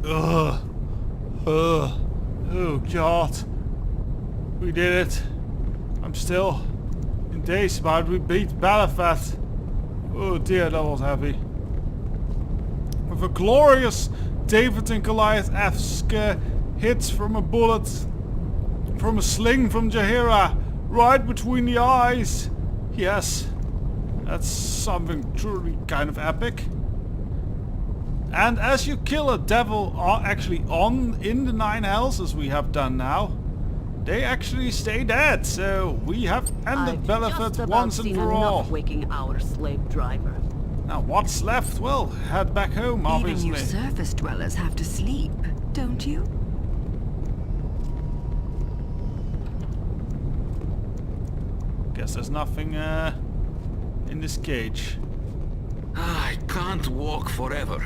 Ugh. Ugh. Oh god. We did it. I'm still in daze about we beat Balafat. Oh dear, that was heavy. With a glorious David and Goliath-esque hit from a bullet from a sling from Jaheira right between the eyes. Yes, that's something truly kind of epic. And as you kill a devil actually in the 9 hells, as we have done now, they actually stay dead. So we have ended Balafat once and for all. Waking our slave driver. Now what's left? Well, head back home, obviously. Even you surface dwellers have to sleep, don't you? Guess there's nothing in this cage. I can't walk forever.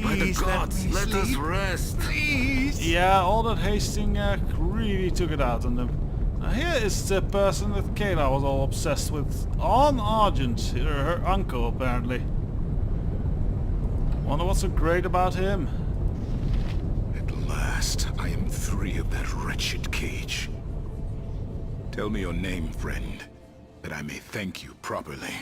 By the Please, gods, let us rest. Please. Yeah, all that hasting really took it out on them. Now here is the person that Caelar was all obsessed with. On Argent, her uncle apparently. Wonder what's so great about him. At last, I am free of that wretched cage. Tell me your name, friend, that I may thank you properly.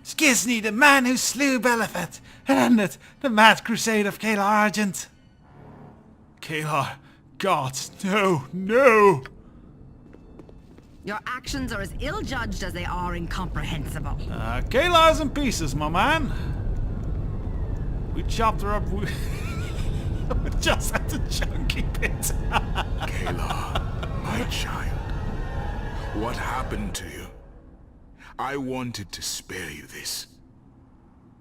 Skizny, the man who slew Balafat and ended the mad crusade of Caelar Argent. Caelar, God, no, no! Your actions are as ill-judged as they are incomprehensible. Caelar's in pieces, my man. We chopped her up just at the chunky bit. Caelar, my child, what happened to you? I wanted to spare you this.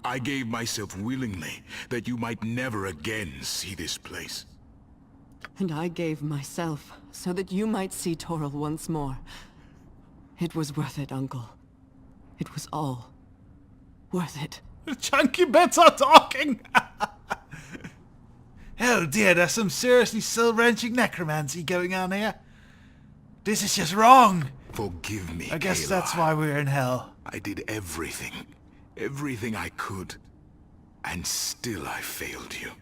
I gave myself willingly that you might never again see this place. And I gave myself so that you might see Toril once more. It was worth it, Uncle. It was all worth it. The chunky bits are talking! Oh dear, there's some seriously soul-wrenching necromancy going on here. This is just wrong. Forgive me, I guess Caelar. that's why we're in hell. I did everything I could, and still I failed you.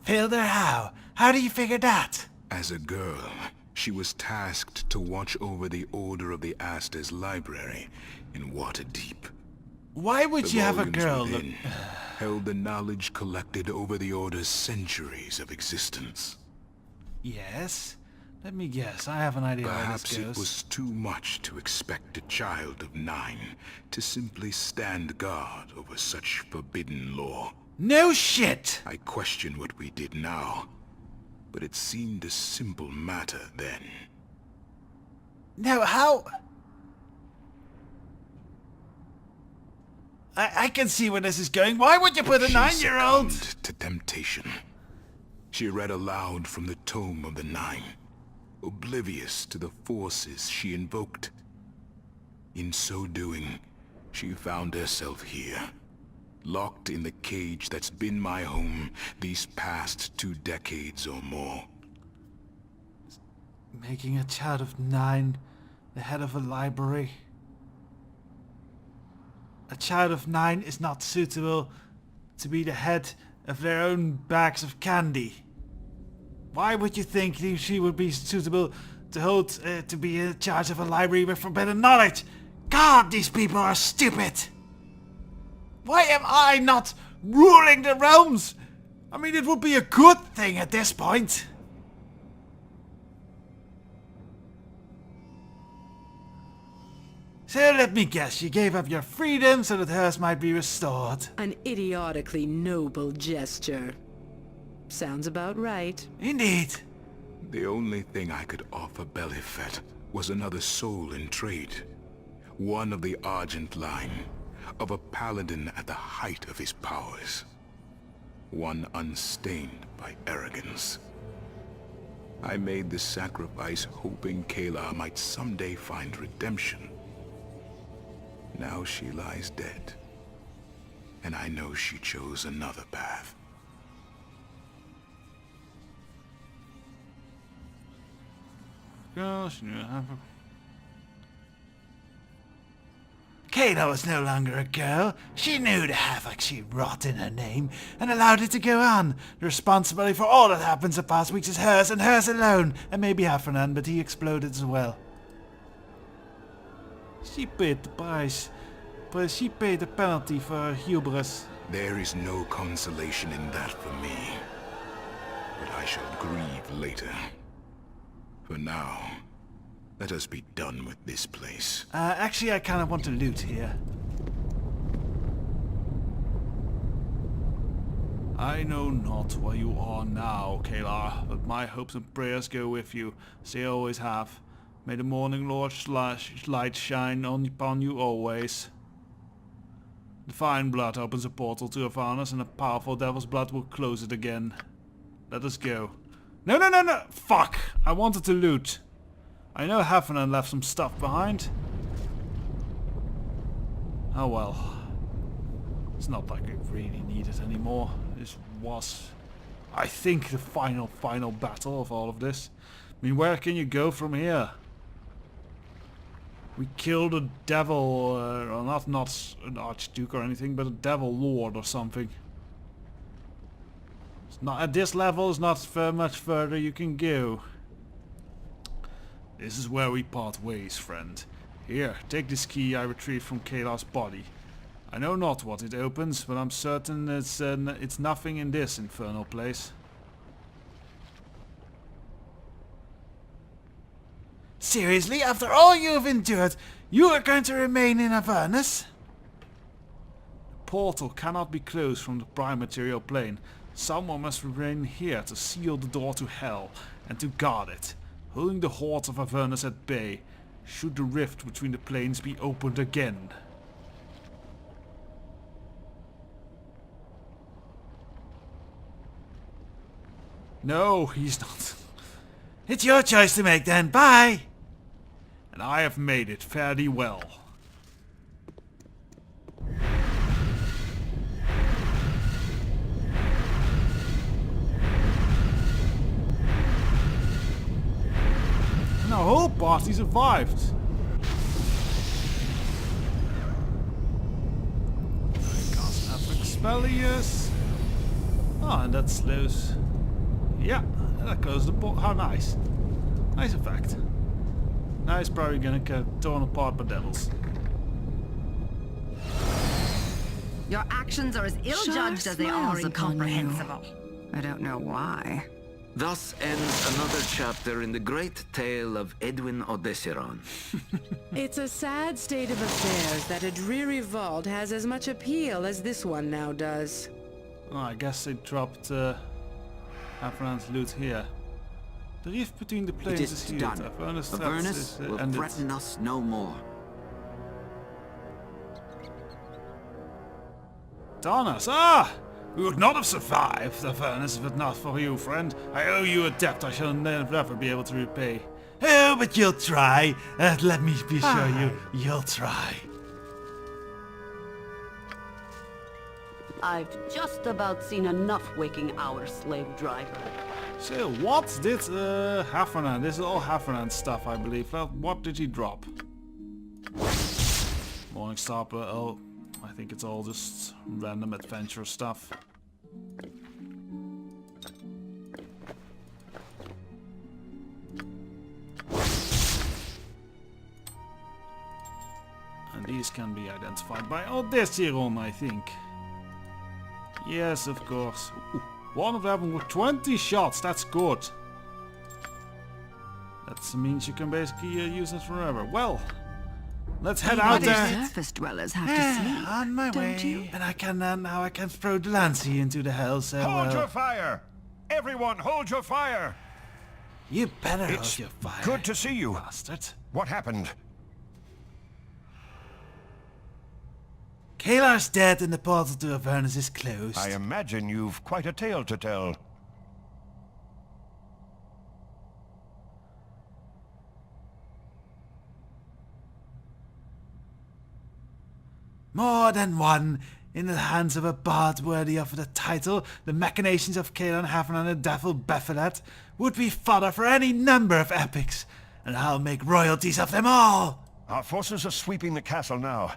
Failed her how? How do you figure that? As a girl, she was tasked to watch over the Order of the Aster's library in Waterdeep. Why would The you have a volumes girl within held the knowledge collected over the Order's centuries of existence. Yes? Let me guess, I have an idea how Perhaps this it goes. was too much to expect a child of 9 to simply stand guard over such forbidden lore. No shit! I question what we did now, but it seemed a simple matter then. Now, how... I can see where this is going. Why would you put a She 9-year-old... succumbed to temptation. She read aloud from the Tome of the Nine, oblivious to the forces she invoked. In so doing, she found herself here, locked in the cage that's been my home these past 2 decades or more. Making a child of 9 the head of a library. A child of 9 is not suitable to be the head of their own bags of candy. Why would you think she would be suitable to hold, to be in charge of a library with forbidden knowledge? God, these people are stupid! Why am I not ruling the realms? I mean, it would be a good thing at this point. So let me guess, you gave up your freedom so that hers might be restored. An idiotically noble gesture. Sounds about right. Indeed. The only thing I could offer Balafat was another soul in trade. One of the Argent line, of a paladin at the height of his powers. One unstained by arrogance. I made the sacrifice hoping Caelar might someday find redemption. Now she lies dead, and I know she chose another path. girl. She knew half. Caelar was no longer a girl. She knew the havoc she'd wrought in her name and allowed it to go on. The responsibility for all that happens the past weeks is hers and hers alone. And maybe Heffernan, but he exploded as well. She paid the price. But she paid the penalty for her hubris. There is no consolation in that for me. But I shall grieve later. For now, let us be done with this place. Actually, I kind of want to loot here. I know not where you are now, Caelar, but my hopes and prayers go with you, as they always have. May the morning Lord's light shine upon you always. Divine blood opens a portal to Avernus, and a powerful devil's blood will close it again. Let us go. No, no, no, no! Fuck! I wanted to loot. I know Heffernan left some stuff behind. Oh well. It's not like I really need it anymore. This was, I think, the final battle of all of this. I mean, where can you go from here? We killed a devil, or not an archduke or anything, but a devil lord or something. It's not at this level. There's not very much further you can go. This is where we part ways, friend. Here, take this key I retrieved from Caelar's body. I know not what it opens, but I'm certain it's nothing in this infernal place. Seriously, after all you've endured, you are going to remain in Avernus? The portal cannot be closed from the prime material plane. Someone must remain here to seal the door to hell and to guard it, holding the hordes of Avernus at bay, should the rift between the planes be opened again. No, he's not. It's your choice to make then. Bye! And I have made it fairly well. And our whole party survived. I cast Epic Spellius. Oh, and that slows. Yeah, that closed the port. How nice. Nice effect. Now he's probably gonna get torn apart by devils. Your actions are as ill-judged as they smiles are upon incomprehensible. I don't know why. Thus ends another chapter in the great tale of Edwin Odessiron. It's a sad state of affairs that a dreary vault has as much appeal as this one now does. Oh, I guess they dropped Avernus loot here. The rift between the planes It is is healed. done. Avernus will ended. threaten us no more. Darn us! Ah! We would not have survived, Avernus, if it not for you, friend. I owe you a debt I shall never be able to repay. Oh, but you'll try. Let me be sure you'll try. I've just about seen enough waking our slave driver. So, what did Heffernan? This is all Heffernan stuff, I believe. Well, what did he drop? Morningstar, oh, I think it's all just random adventure stuff. And these can be identified by Odessiron, I think. Yes, of course. Ooh, one of them with 20 shots, that's good. That means you can basically use it forever. Well, let's head out there. Surface dwellers have to sleep. On my don't way. you? And I can now I can throw Delancey into the hell, so Hold your fire! Everyone, hold your fire! you better It's hold your fire. good to see you. bastard. What happened? Caelar's dead and the portal to Avernus is closed. I imagine you've quite a tale to tell. More than one. In the hands of a bard worthy of the title, the machinations of Caelar and Heffernan and the devil Bephilet would be fodder for any number of epics. and I'll make royalties of them all! Our forces are sweeping the castle now,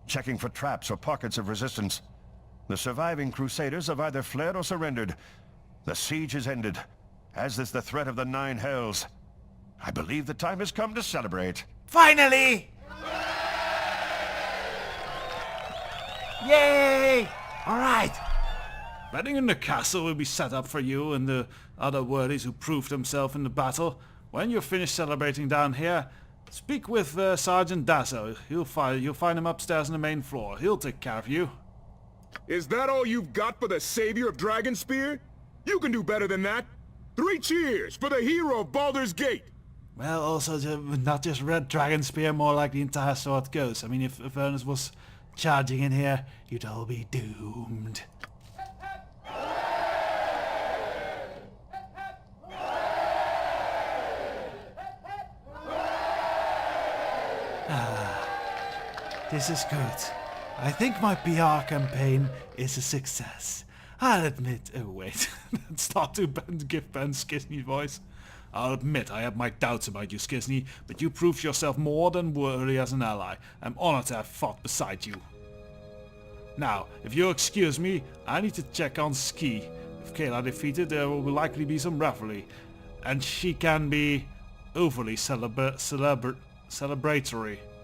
checking for traps or pockets of resistance. The surviving crusaders have either fled or surrendered. The siege is ended, as is the threat of the Nine Hells. I believe the time has come to celebrate. Finally! Yay! Alright. Wedding in the castle will be set up for you and the other worthies who proved themselves in the battle. When you're finished celebrating down here, speak with Sergeant Dasso. You'll find him upstairs on the main floor. He'll take care of you. Is that all you've got for the savior of Dragonspear? You can do better than that. 3 cheers for the hero of Baldur's Gate. Well, also not just Red Dragonspear, more like the entire swordcoast. I mean, if Avernus was charging in here, you'd all be doomed. This is good. I think my PR campaign is a success. I'll admit... Oh wait, start to give Ben Skisney's voice. I'll admit I have my doubts about you, Skisney, but you proved yourself more than worthy as an ally. I'm honored to have fought beside you. Now, if you'll excuse me, I need to check on Ski. If Caelar defeated, there will likely be some revelry, and she can be overly celebratory.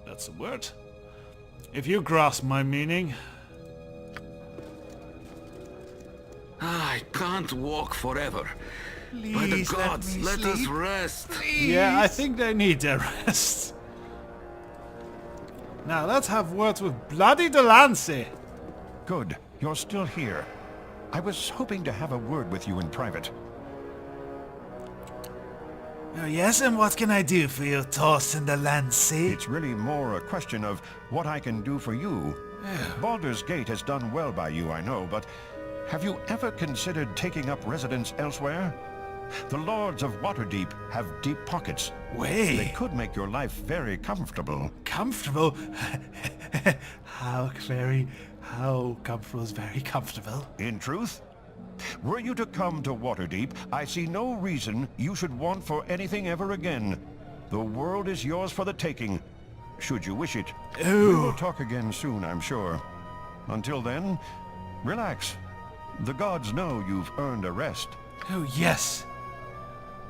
That's a word. If you grasp my meaning. I can't walk forever. By the Please gods, let us sleep. rest. Yeah, I think they need their rest. Now let's have words with Bloody Delancey. Good, you're still here. I was hoping to have a word with you in private. Oh yes, and what can I do for you, Thorsten Delancey? It's really more a question of what I can do for you. Baldur's Gate has done well by you, I know, but have you ever considered taking up residence elsewhere? The Lords of Waterdeep have deep pockets. Way. They could make your life very comfortable. Comfortable? How comfortable is very comfortable? In truth, were you to come to Waterdeep, I see no reason you should want for anything ever again. The world is yours for the taking, should you wish it. We will talk again soon, I'm sure. Until then, relax. The gods know you've earned a rest. Oh yes.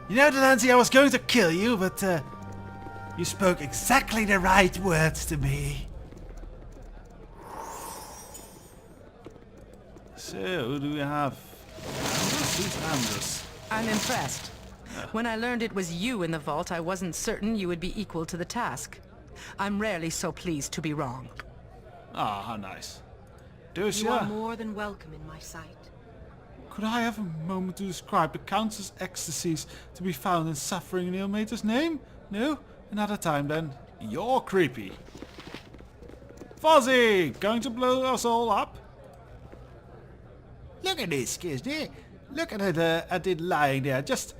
You know, Delancey, I was going to kill you, but you spoke exactly the right words to me. So, who do we have? Andrus? Who's Andrus? I'm impressed. When I learned it was you in the vault, I wasn't certain you would be equal to the task. I'm rarely so pleased to be wrong. Ah, how nice. You are Ducia, more than welcome in my sight. could I have a moment to describe the Countess' ecstasies to be found in suffering in Ilmater's name? No? Another time then. You're creepy. Fuzzy! Going to blow us all up? Look at this, Kisney. Look at it lying there, just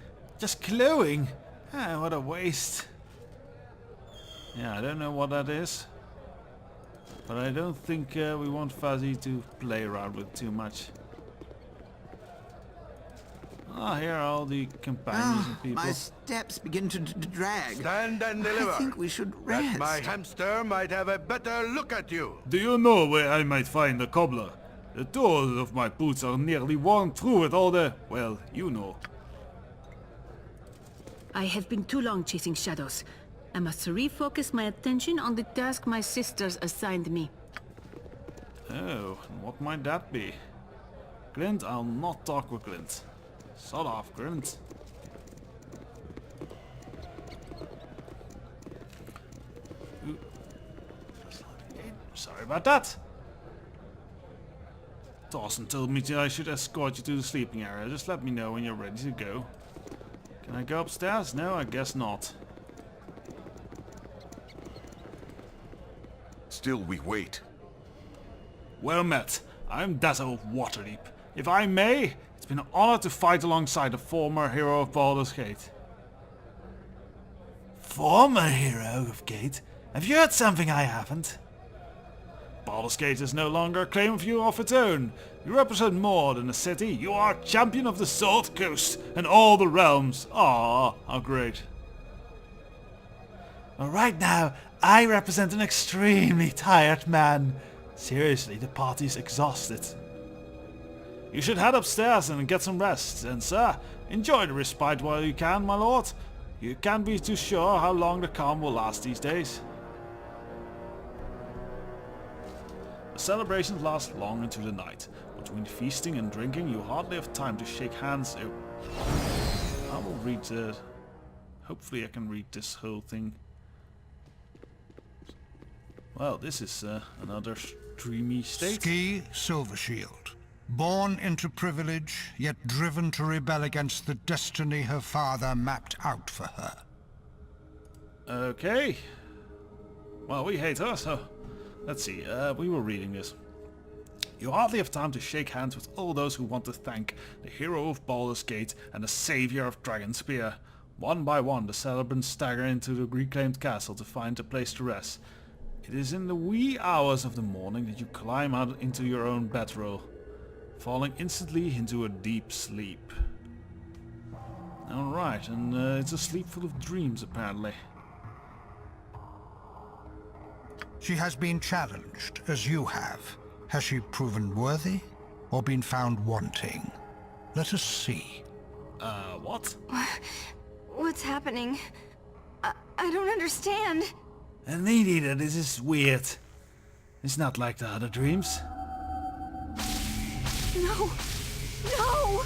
glowing. Ah, what a waste. Yeah, I don't know what that is. But I don't think we want Fuzzy to play around with too much. Ah, here are all the companions and people. My steps begin to drag. Stand and deliver. I think we should rest. That my hamster might have a better look at you. Do you know where I might find the cobbler? The toes of my boots are nearly worn through with all the... well, you know. I have been too long chasing shadows. I must refocus my attention on the task my sisters assigned me. Oh, and what might that be? Glint, I'll not talk with Glint. Sod off, Glint. Ooh. Sorry about that. Dawson told me I should escort you to the sleeping area. Just let me know when you're ready to go. Can I go upstairs? No, I guess not. Still we wait. Well met. I'm Dazzle of Waterdeep. If I may, it's been an honor to fight alongside the former hero of Baldur's Gate. Former hero of Gate? Have you heard something I haven't? Baldur's Gate is no longer a claim of you of its own. You represent more than a city. You are champion of the Swordcoast and all the realms. Ah, how great. Well, right now, I represent an extremely tired man. Seriously, the party's exhausted. You should head upstairs and get some rest. And sir, enjoy the respite while you can, my lord. You can't be too sure how long the calm will last these days. The celebrations last long into the night. Between feasting and drinking, you hardly have time to shake hands. I will read hopefully I can read this whole thing. Well, this is another dreamy state. Ski Silvershield. Born into privilege, yet driven to rebel against the destiny her father mapped out for her. Okay. Well, we hate her, so... Let's see, we were reading this. You hardly have time to shake hands with all those who want to thank the hero of Baldur's Gate and the savior of Dragonspear. One by one, the celebrants stagger into the reclaimed castle to find a place to rest. It is in the wee hours of the morning that you climb out into your own bedroll, falling instantly into a deep sleep. Alright, and it's a sleep full of dreams, apparently. She has been challenged, as you have. Has she proven worthy, or been found wanting? Let us see. What? What's happening? I don't understand. And me neither, this is weird. It's not like the other dreams. No! No!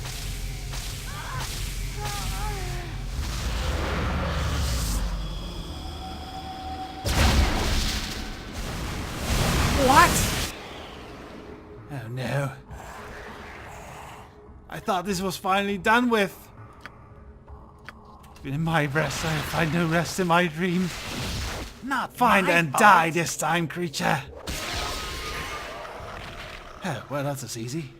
What? Oh no. I thought this was finally done with. In my rest, I find no rest in my dream. Not find and die this time, creature. Oh, well, that's as easy.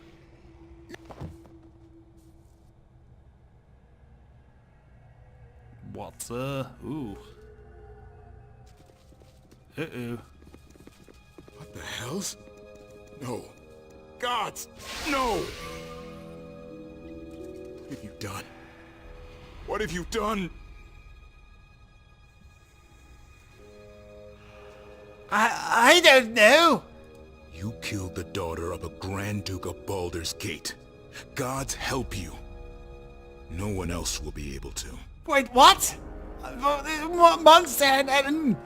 What? Ooh. Uh-oh. What the hells? No. Gods! No! What have you done? What have you done? I don't know. You killed the daughter of a Grand Duke of Baldur's Gate. Gods help you. No one else will be able to. Wait, what? Monster and...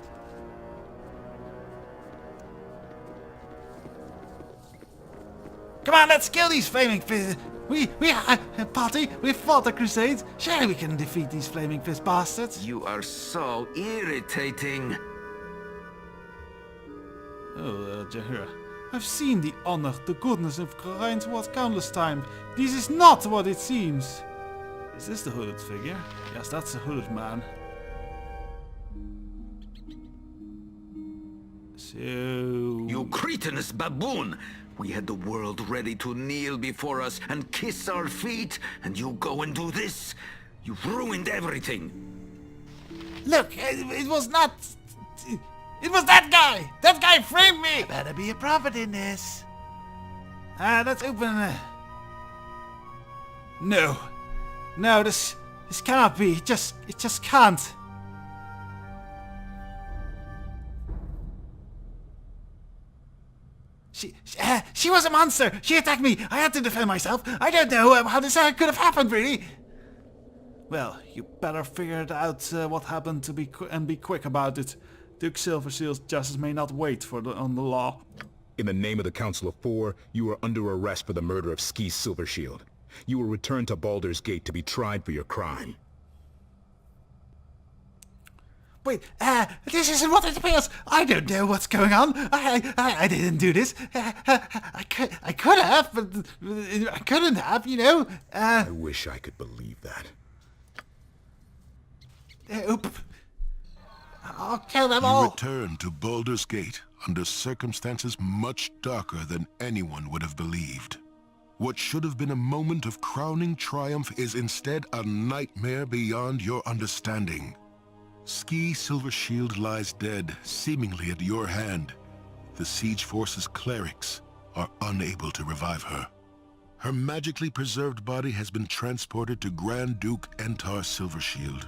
Come on, let's kill these flaming fists. Party, we fought the Crusades. Surely we can defeat these flaming fist bastards. You are so irritating. Oh, Jahira. I've seen the honor, the goodness of Gainsworth countless times. This is not what it seems. Is this the hooded figure? Yes, that's the hooded man. So... You cretinous baboon! We had the world ready to kneel before us and kiss our feet, and you go and do this? You've ruined everything. Look, it was not... It was that guy! That guy framed me! There better be a prophet in this. Let's open... No. No, this cannot be. It just can't. She was a monster. She attacked me. I had to defend myself. I don't know how this could have happened, really. Well, you better figure it out what happened and be quick about it. Duke Silvershield's justice may not wait on the law. In the name of the Council of Four, you are under arrest for the murder of Ski Silvershield. You will return to Baldur's Gate to be tried for your crime. Wait, this isn't what it appears. I don't know what's going on. I didn't do this. I could have, but I couldn't have, you know. I wish I could believe that. I'll kill them all. You returned to Baldur's Gate under circumstances much darker than anyone would have believed. What should have been a moment of crowning triumph is instead a nightmare beyond your understanding. Ski Silvershield lies dead, seemingly at your hand. The Siege Force's clerics are unable to revive her. Her magically preserved body has been transported to Grand Duke Entar Silvershield.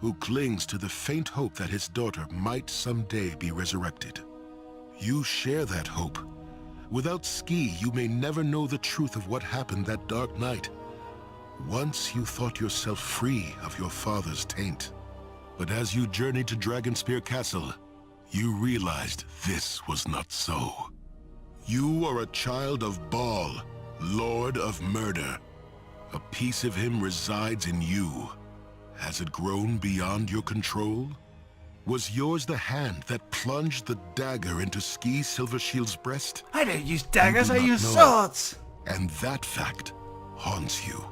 who clings to the faint hope that his daughter might someday be resurrected. You share that hope. Without Ski, you may never know the truth of what happened that dark night. Once you thought yourself free of your father's taint. But as you journeyed to Dragonspear Castle, you realized this was not so. You are a child of Baal, Lord of Murder. A piece of him resides in you. Has it grown beyond your control? Was yours the hand that plunged the dagger into Ski Silvershield's breast? I don't use daggers, I You do not use know. swords. And that fact haunts you.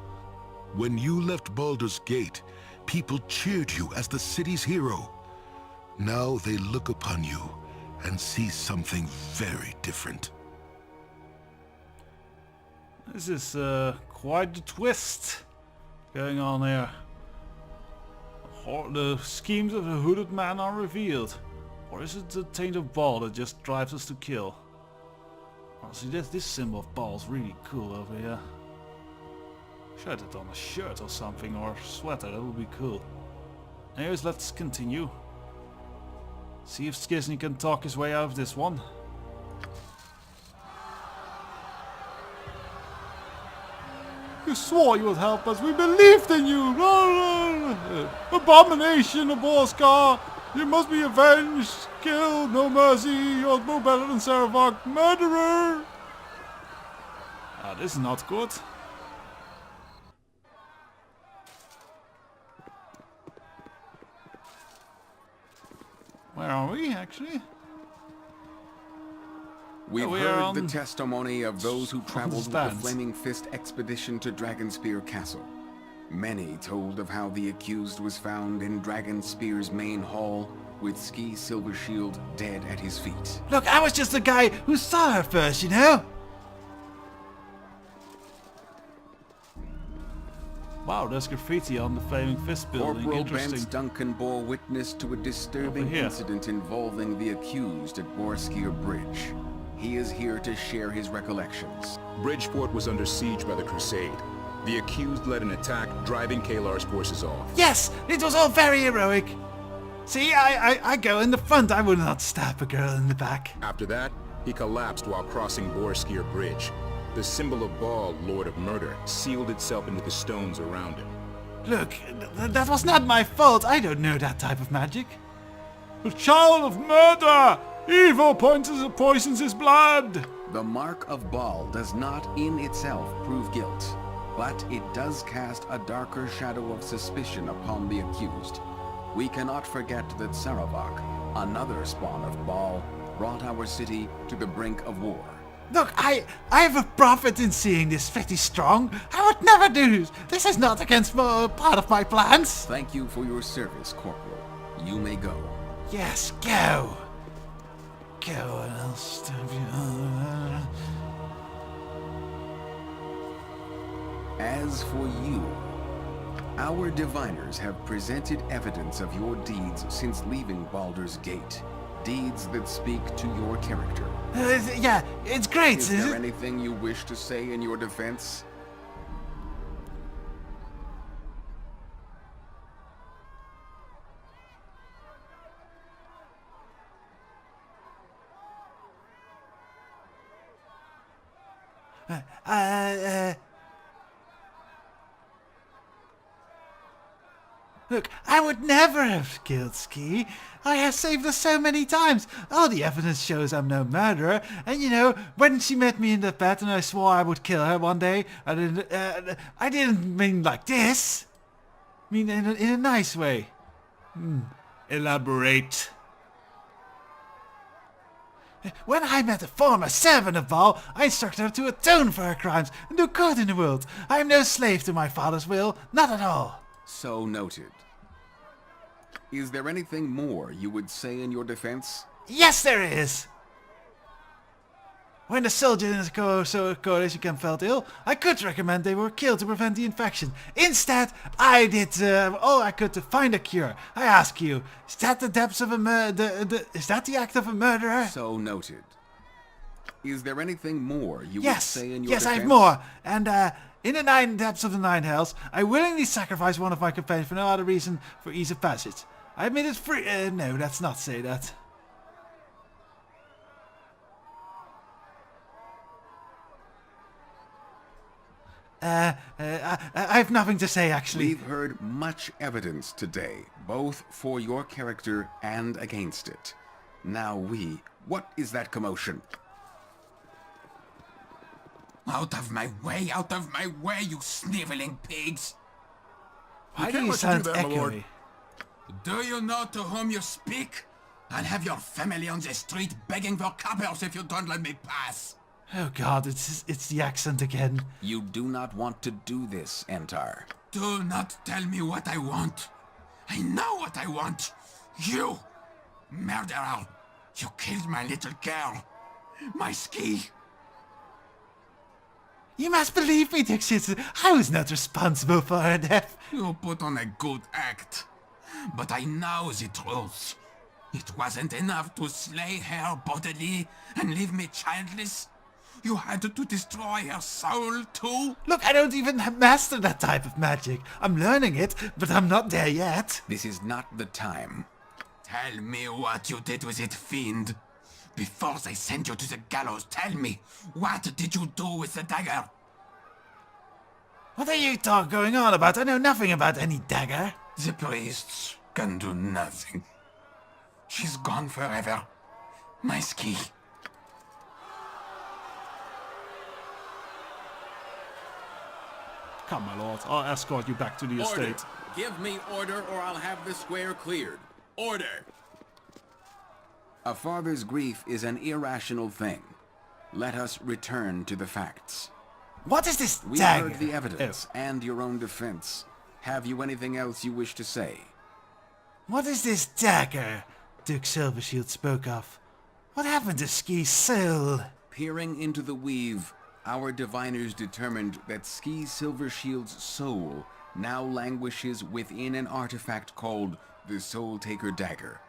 When you left Baldur's Gate, people cheered you as the city's hero. Now they look upon you and see something very different. This is quite the twist going on here. The schemes of the hooded man are revealed. Or is it the taint of Baal that just drives us to kill? Oh, see, this symbol of Baal is really cool over here. Should have it on a shirt or something, or a sweater, that would be cool. Anyways, let's continue. See if Skizny can talk his way out of this one. You swore you would help us. We believed in you. Abomination of Borskar. You must be avenged. Kill, no mercy. You're no better than Saravok. Murderer. Ah, this is not good. Where are we, actually? We've we are heard the on testimony of those who traveled with the stands. Flaming Fist expedition to Dragonspear Castle. Many told of how the accused was found in Dragonspear's main hall, with Ski Silvershield dead at his feet. Look, I was just the guy who saw her first, you know? Wow, there's graffiti on the Flaming Fist building. Corporal Interesting. Bence Duncan bore witness to a disturbing Over here. incident involving the accused at Borskir Bridge. He is here to share his recollections. Bridgeport was under siege by the Crusade. The accused led an attack, driving Caelar's forces off. Yes, it was all very heroic. See, I go in the front. I would not stab a girl in the back. After that, he collapsed while crossing Borskir Bridge. The symbol of Baal, Lord of Murder, sealed itself into the stones around him. Look, that was not my fault. I don't know that type of magic. The child of murder! Evil poisons his blood! The mark of Baal does not in itself prove guilt, but it does cast a darker shadow of suspicion upon the accused. We cannot forget that Saravok, another spawn of Baal, brought our city to the brink of war. Look, I have a profit in seeing this pretty strong. I would never do this. This is not against part of my plans. Thank you for your service, Corporal. You may go. Yes, go. Go and I'll stab you. As for you, our diviners have presented evidence of your deeds since leaving Baldur's Gate. Deeds that speak to your character. Yeah, it's great. Is there anything you wish to say in your defense? Look, I would never have killed Ski. I have saved her so many times. All the evidence shows I'm no murderer. And you know, when she met me in the bed and I swore I would kill her one day, I didn't mean like this. I mean in a nice way. Elaborate. When I met a former servant of Baal, I instructed her to atone for her crimes and do good in the world. I am no slave to my father's will, not at all. So noted. Is there anything more you would say in your defense? Yes, there is! When the soldiers in the coalition camp felt ill, I could recommend they were killed to prevent the infection. Instead, I did all I could to find a cure. I ask you, is that the depths of a is that the act of a murderer? So noted. Is there anything more you would Yes, say in your yes, defense? I have more. And In the 9 depths of the 9 hells, I willingly sacrifice one of my companions for no other reason for ease of passage. I admit it's free. No, let's not say that. I have nothing to say, actually. We've heard much evidence today, both for your character and against it. Now what is that commotion? Out of my way, you sniveling pigs! Why do you sound echoey? Do you know to whom you speak? I'll have your family on the street begging for coppers if you don't let me pass. Oh god, it's the accent again. You do not want to do this, Entar. Do not tell me what I want. I know what I want. You, murderer, you killed my little girl. My ski. You must believe me, Dixit. I was not responsible for her death. You put on a good act. But I know the truth. It wasn't enough to slay her bodily and leave me childless. You had to destroy her soul too? Look, I don't even master that type of magic. I'm learning it, but I'm not there yet. This is not the time. Tell me what you did with it, fiend. Before they sent you to the gallows, tell me, what did you do with the dagger? What are you going on about? I know nothing about any dagger. The priests can do nothing. She's gone forever. My ski. Come, my lord. I'll escort you back to the estate. Give me order or I'll have the square cleared. Order! A father's grief is an irrational thing. Let us return to the facts. What is this We dagger? heard the evidence and your own defense. Have you anything else you wish to say? What is this dagger Duke Silvershield spoke of? What happened to Ski's soul? Peering into the weave, our diviners determined that Ski Silvershield's soul now languishes within an artifact called the Soul Taker Dagger.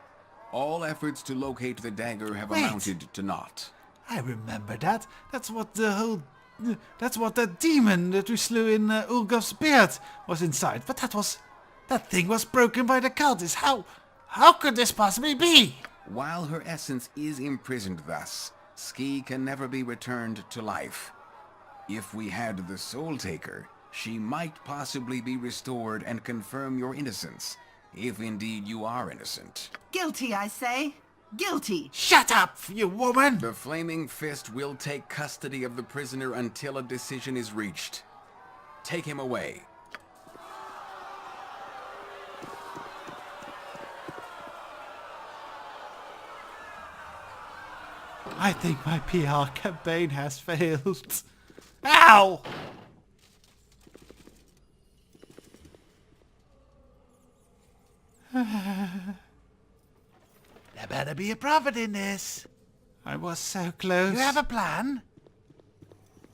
All efforts to locate the dagger have amounted to naught. I remember that. That's what that demon that we slew in Ulgov's beard was inside. But that thing was broken by the cultists. How could this possibly be? While her essence is imprisoned thus, Ski can never be returned to life. If we had the Soul Taker, she might possibly be restored and confirm your innocence, if indeed you are innocent. Guilty, I say. Guilty. Shut up, you woman! The Flaming Fist will take custody of the prisoner until a decision is reached. Take him away. I think my PR campaign has failed. Ow! There better be a profit in this. I was so close. You have a plan?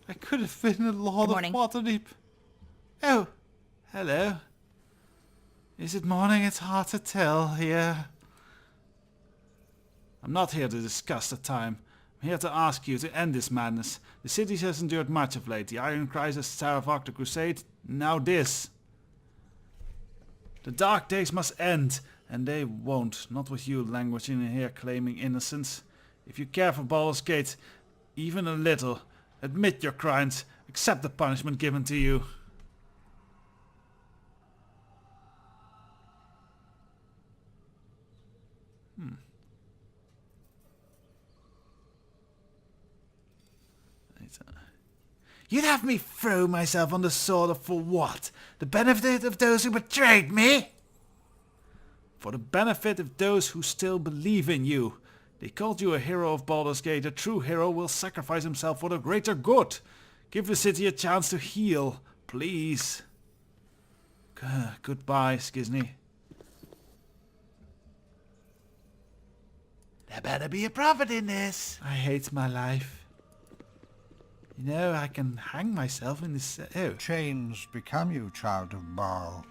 I could have been a Lord of Waterdeep. Oh, hello. Is it morning? It's hard to tell here. I'm not here to discuss the time. I'm here to ask you to end this madness. The city has endured much of late. The Iron Crisis, Saravok, the Crusade, now this. The dark days must end, and they won't. Not with you languishing in here claiming innocence. If you care for Baldur's Gate, even a little, admit your crimes, accept the punishment given to you. You'd have me throw myself on the sword for what? The benefit of those who betrayed me? For the benefit of those who still believe in you. They called you a hero of Baldur's Gate. A true hero will sacrifice himself for the greater good. Give the city a chance to heal, please. Goodbye, Skizny. There better be a profit in this. I hate my life. You know, I can hang myself in this... Chains become you, child of Baal.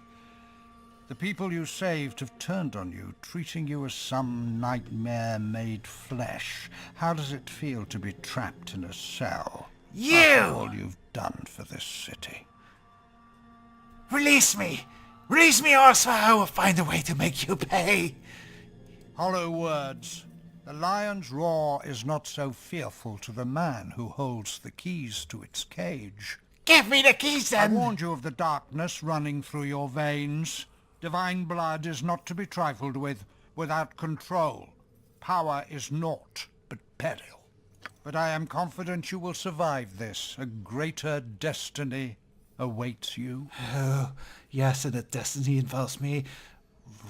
The people you saved have turned on you, treating you as some nightmare made flesh. How does it feel to be trapped in a cell? You! After all you've done for this city. Release me! Release me, or so I will find a way to make you pay! Hollow words. The lion's roar is not so fearful to the man who holds the keys to its cage. Give me the keys, then! I warned you of the darkness running through your veins. Divine blood is not to be trifled with without control. Power is naught but peril. But I am confident you will survive this. A greater destiny awaits you. Oh, yes, and the destiny involves me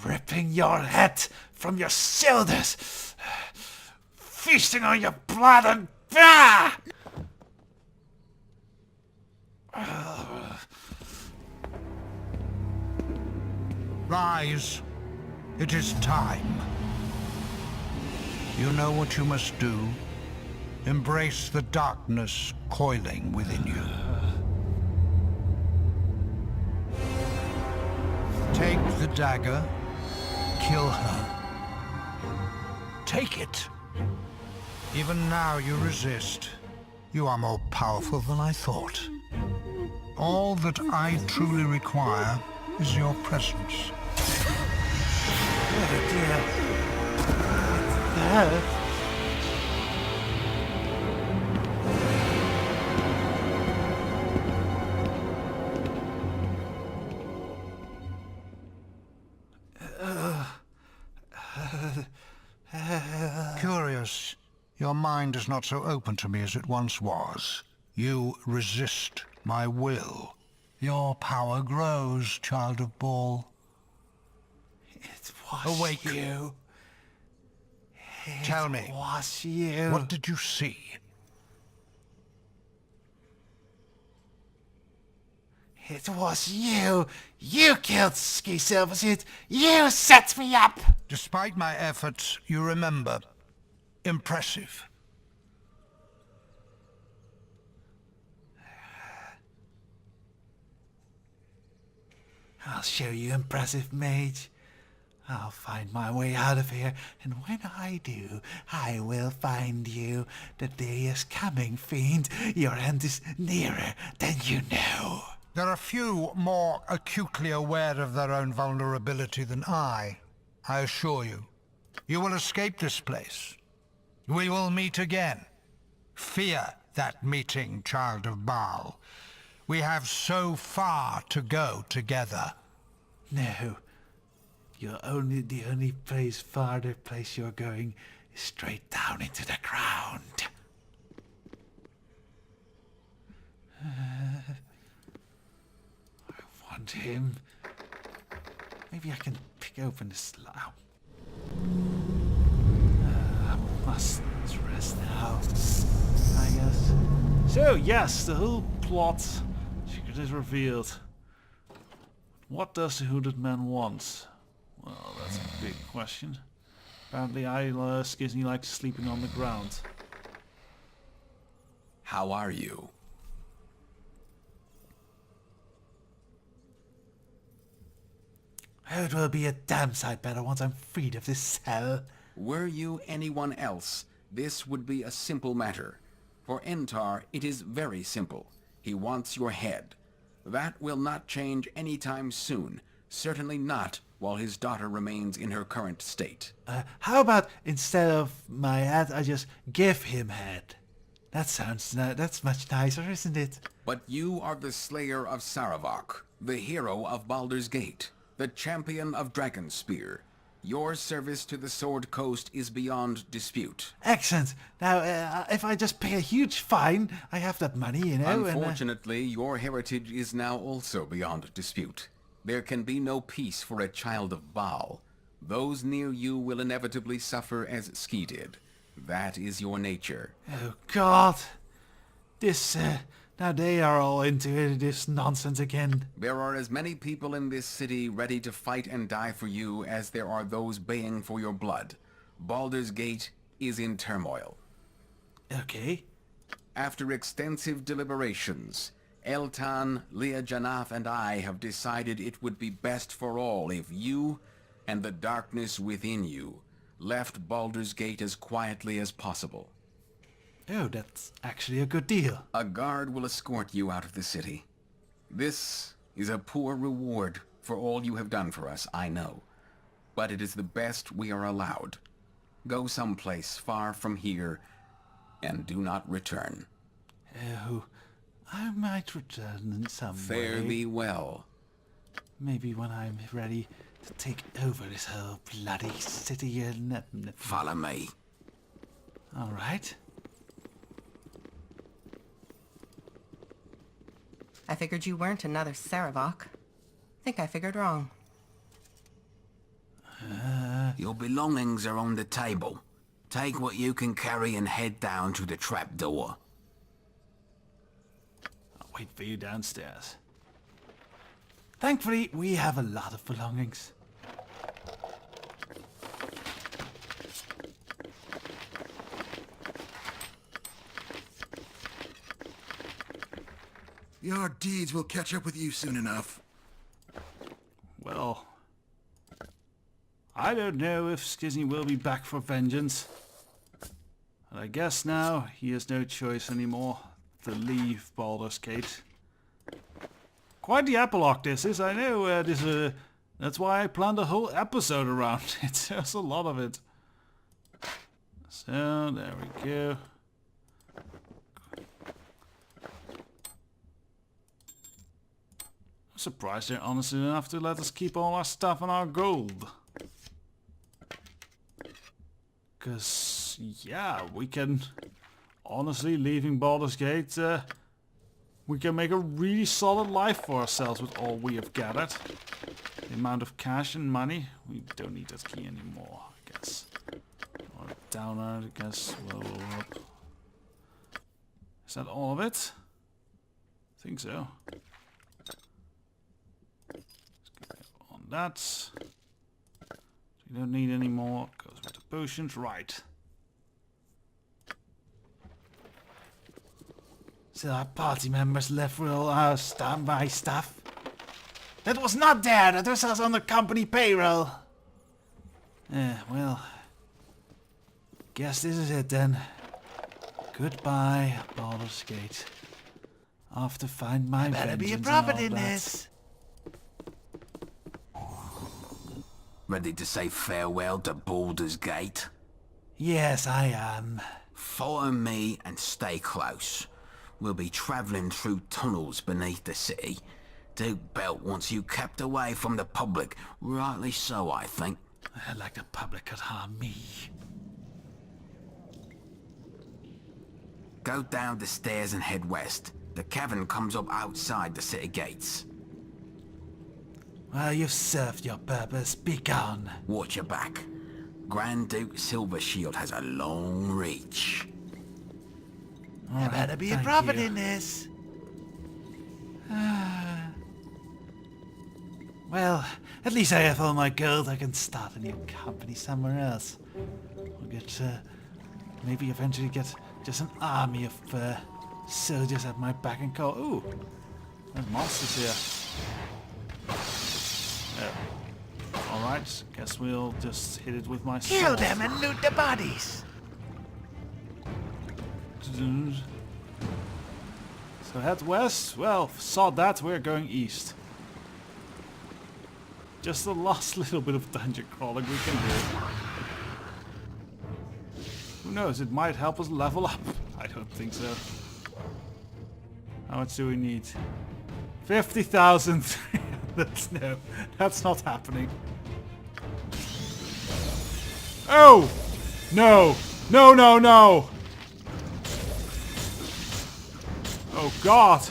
ripping your head from your shoulders, feasting on your blood and... Ah! Rise. It is time. You know what you must do. Embrace the darkness coiling within you. Take the dagger. Kill her. Take it. Even now you resist. You are more powerful than I thought. All that I truly require is your presence. Oh dear. Curious. Your mind is not so open to me as it once was. You resist my will. Your power grows, child of Baal. It was Awake. you. Tell me, It was you. what did you see? It was you. You killed Ski Silversuit. You set me up. Despite my efforts, you remember. Impressive. I'll show you, impressive mage. I'll find my way out of here, and when I do, I will find you. The day is coming, fiend. Your end is nearer than you know. There are few more acutely aware of their own vulnerability than I assure you. You will escape this place. We will meet again. Fear that meeting, child of Baal. We have so far to go together. No. The only farther place you're going is straight down into the ground. I want him. Maybe I can pick open this slough. I must rest now, I guess. So, yes, the whole plot secret is revealed. What does the hooded man want? Well, that's a big question. Apparently Skizzy likes sleeping on the ground. How are you? It will be a damn sight better once I'm freed of this cell. Were you anyone else, this would be a simple matter. For Entar, it is very simple. He wants your head. That will not change anytime soon. Certainly not while his daughter remains in her current state. How about instead of my head, I just give him head? That's much nicer, isn't it? But you are the slayer of Saravok, the hero of Baldur's Gate, the champion of Dragonspear. Your service to the Sword Coast is beyond dispute. Excellent. Now, if I just pay a huge fine, I have that money, you know. Unfortunately, your heritage is now also beyond dispute. There can be no peace for a child of Baal. Those near you will inevitably suffer as Ski did. That is your nature. Oh, God. Now they are all into this nonsense again. There are as many people in this city ready to fight and die for you as there are those baying for your blood. Baldur's Gate is in turmoil. Okay. After extensive deliberations, Eltan, Leah Janaf, and I have decided it would be best for all if you and the darkness within you left Baldur's Gate as quietly as possible. Oh, that's actually a good deal. A guard will escort you out of the city. This is a poor reward for all you have done for us, I know. But it is the best we are allowed. Go someplace far from here, and do not return. Oh, I might return in some way. Fare thee well. Maybe when I'm ready to take over this whole bloody city and... Follow me. All right. I figured you weren't another Saravok. Think I figured wrong. Your belongings are on the table. Take what you can carry and head down to the trapdoor. I'll wait for you downstairs. Thankfully, we have a lot of belongings. Your deeds will catch up with you soon enough. Well, I don't know if Skizzy will be back for vengeance. And I guess now he has no choice anymore to leave Baldur's Gate. Quite the epilogue this is, I know. That's why I planned a whole episode around it. There's a lot of it. So, there we go. I'm surprised they're honest enough to let us keep all our stuff and our gold. Because, yeah, we can... Honestly, leaving Baldur's Gate, we can make a really solid life for ourselves with all we have gathered. The amount of cash and money, we don't need that key anymore, I guess. Or downer, I guess, we'll up. Is that all of it? I think so. On that. We don't need any more. Goes with the potions, right. So our party members left with all our standby stuff. That was not there, that was us on the company payroll. Well, guess this is it then. Goodbye, Baldur's Gate. Off to find my vengeance. Better be a prophet in this. Ready to say farewell to Baldur's Gate? Yes, I am. Follow me and stay close. We'll be travelling through tunnels beneath the city. Duke Belt wants you kept away from the public. Rightly so, I think. Like the public could harm me. Go down the stairs and head west. The cavern comes up outside the city gates. Well, you've served your purpose. Be gone. Watch your back. Grand Duke Silvershield has a long reach. I better be a prophet in this. Well, at least I have all my gold. I can start a new company somewhere else. I'll get, maybe eventually get just an army of soldiers at my beck and call. Ooh, there's monsters here. Oh. Alright, guess we'll just hit it with my sword. Kill them and loot the bodies. So head west. Well, saw that, we're going east. Just the last little bit of dungeon crawling we can do. Who knows, it might help us level up. I don't think so. How much do we need? 50,000. No, that's not happening. Oh! No! No, no, no! Oh God!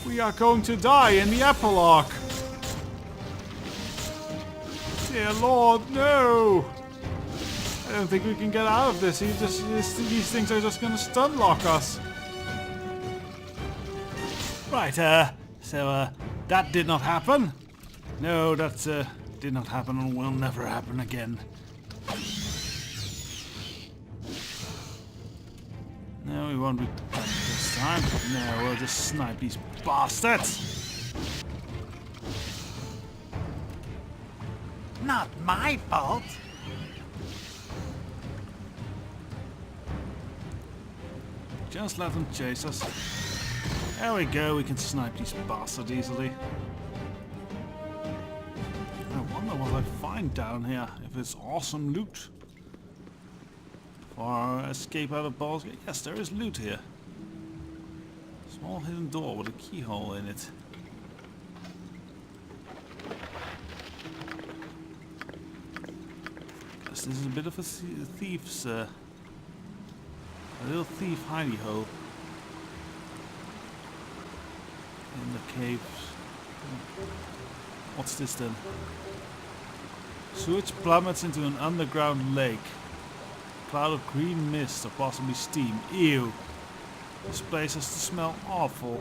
We are going to die in the epilogue! Dear Lord, no! I don't think we can get out of this. These things are just gonna stun lock us. Right, so that did not happen. No, that did not happen and will never happen again. No, we won't be done this time. No, we'll just snipe these bastards. Not my fault. Just let them chase us. There we go, we can snipe these bastards easily. I wonder what I find down here, if it's awesome loot. Or escape out of Baldur's Gate. Yes, there is loot here. Small hidden door with a keyhole in it. Guess this is a bit of a thief's... a little thief hidey hole. In the caves. What's this then? Sewage plummets into an underground lake. Cloud of green mist or possibly steam. Ew. This place has to smell awful.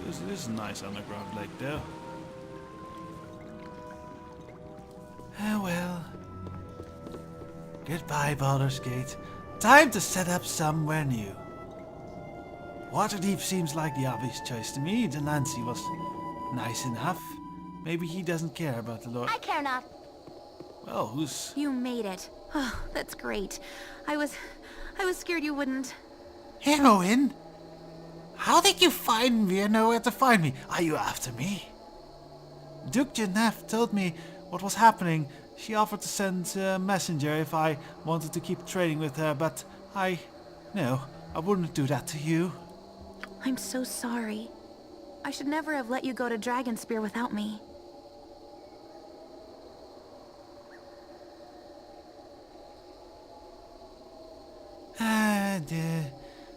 This is a nice underground lake there. Oh well. Goodbye, Baldur's Gate. Time to set up somewhere new. Waterdeep seems like the obvious choice to me. Delancey was nice enough. Maybe he doesn't care about the Lord. I care enough. Well, who's... You made it. Oh, that's great. I was scared you wouldn't. Heroine? How did you find me and know where to find me? Are you after me? Duke Genève told me what was happening. She offered to send a messenger if I wanted to keep trading with her, but no, I wouldn't do that to you. I'm so sorry. I should never have let you go to Dragonspear without me.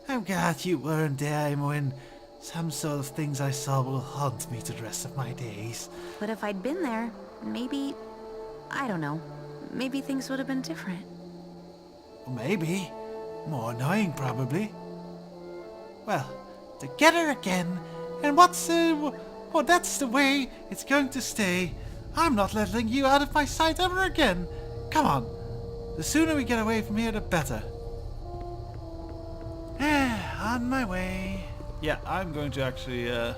I'm glad you weren't there, Imoen. Some sort of things I saw will haunt me the rest of my days. But if I'd been there, maybe... I don't know. Maybe things would have been different. Maybe. More annoying, probably. Well, together again, and that's the way it's going to stay. I'm not letting you out of my sight ever again. Come on. The sooner we get away from here, the better. On my way. Yeah, I'm going to actually, I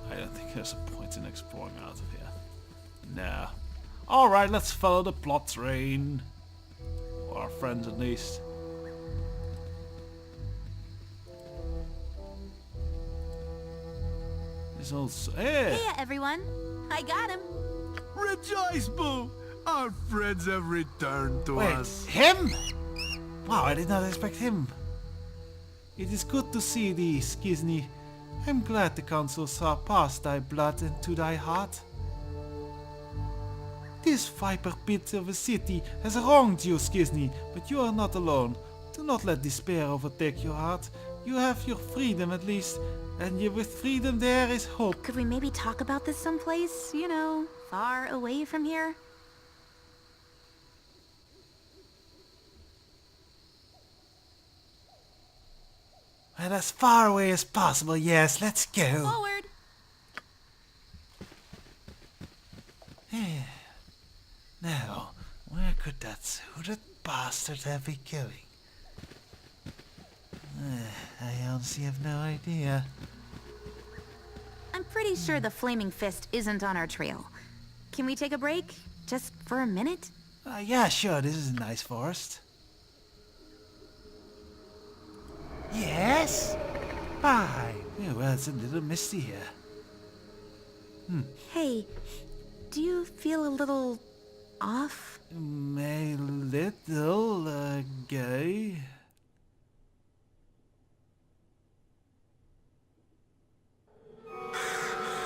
don't think there's a point in exploring out of here. Nah. Alright, let's follow the plot train. Or our friends at least. This old... Hey! Hey everyone! I got him! Rejoice, Boo! Our friends have returned to us. Him? Wow, I did not expect him. It is good to see thee, Skizny. I'm glad the council saw past thy blood and to thy heart. This viper pit of a city has wronged you, Skizny, but you are not alone. Do not let despair overtake your heart. You have your freedom at least, and with freedom there is hope. Could we maybe talk about this someplace, you know, far away from here? And as far away as possible, yes, let's go. Forward! Now, where could that suited bastard have been going? I honestly have no idea. I'm pretty sure the Flaming Fist isn't on our trail. Can we take a break? Just for a minute? Yeah, sure, this is a nice forest. Yes? Fine. Yeah, well, it's a little misty here. Hey, do you feel a little off? A little, gay.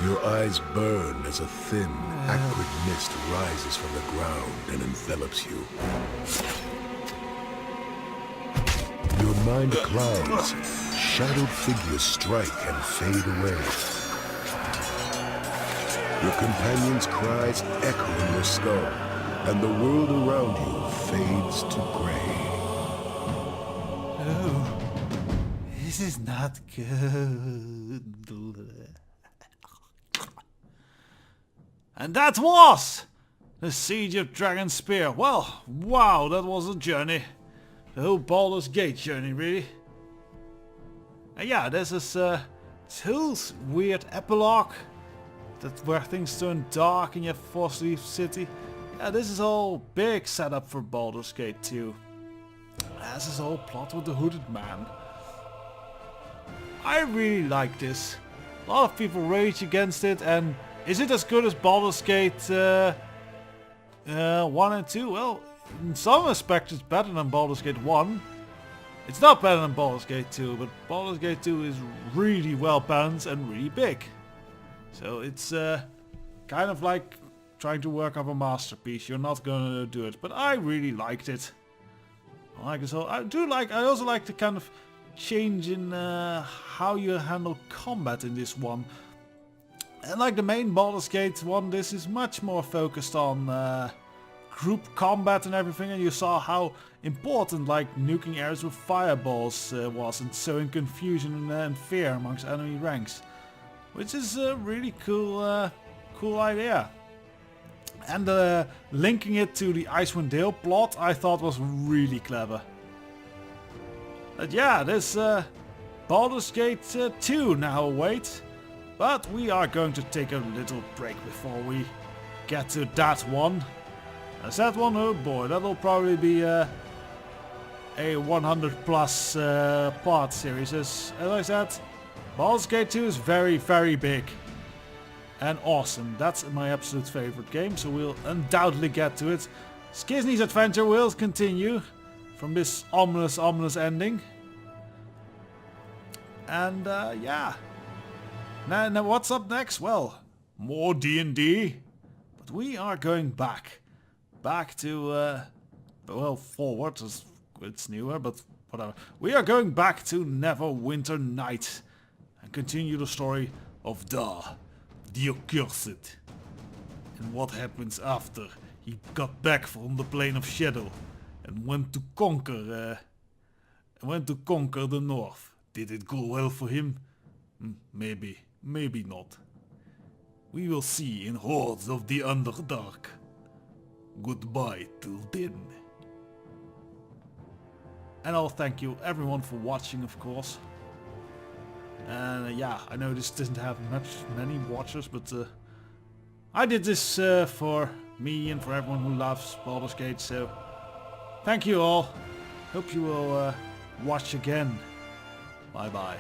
Your eyes burn as a thin, acrid mist rises from the ground and envelops you. Your mind clouds, shadowed figures strike and fade away. Your companion's cries echo in your skull, and the world around you fades to gray. Oh, this is not good. And that was the Siege of Dragonspear. Well, wow, that was a journey. The whole Baldur's Gate journey, really. And yeah, this is this whole weird epilogue where things turn dark and you have to force leave the city. Yeah, this is all big setup for Baldur's Gate 2. As this whole plot with the hooded man. I really like this. A lot of people rage against it, and is it as good as Baldur's Gate 1 and 2? Well, in some aspects it's better than Baldur's Gate 1. It's not better than Baldur's Gate 2, but Baldur's Gate 2 is really well balanced and really big. So it's kind of like trying to work up a masterpiece. You're not gonna do it, but I really liked it. I like it so. I also like the kind of change in how you handle combat in this one. And like the main Baldur's Gate 1, this is much more focused on group combat and everything, and you saw how important like nuking areas with fireballs was, and sowing confusion and fear amongst enemy ranks, which is a really cool idea. And linking it to the Icewind Dale plot I thought was really clever. But yeah, this Baldur's Gate 2 now awaits, but we are going to take a little break before we get to that one. As that one, oh boy, that'll probably be a 100 plus part series. As I said, Baldur's Gate 2 is very, very big and awesome. That's my absolute favorite game, so we'll undoubtedly get to it. Skizny's adventure will continue from this ominous ending. And yeah. Now what's up next? Well, more D&D, but we are going back to well, forward, it's newer, but whatever. We are going back to Neverwinter Night and continue the story of Dar, the Accursed, and what happens after he got back from the plane of shadow and went to conquer the north. Did it go well for him? Maybe not. We will see in Hordes of the Underdark. Goodbye till then. And I'll thank you everyone for watching, of course. And yeah, I know this doesn't have many watchers, but I did this for me and for everyone who loves Baldur's Gate, so thank you all. Hope you will watch again. Bye bye.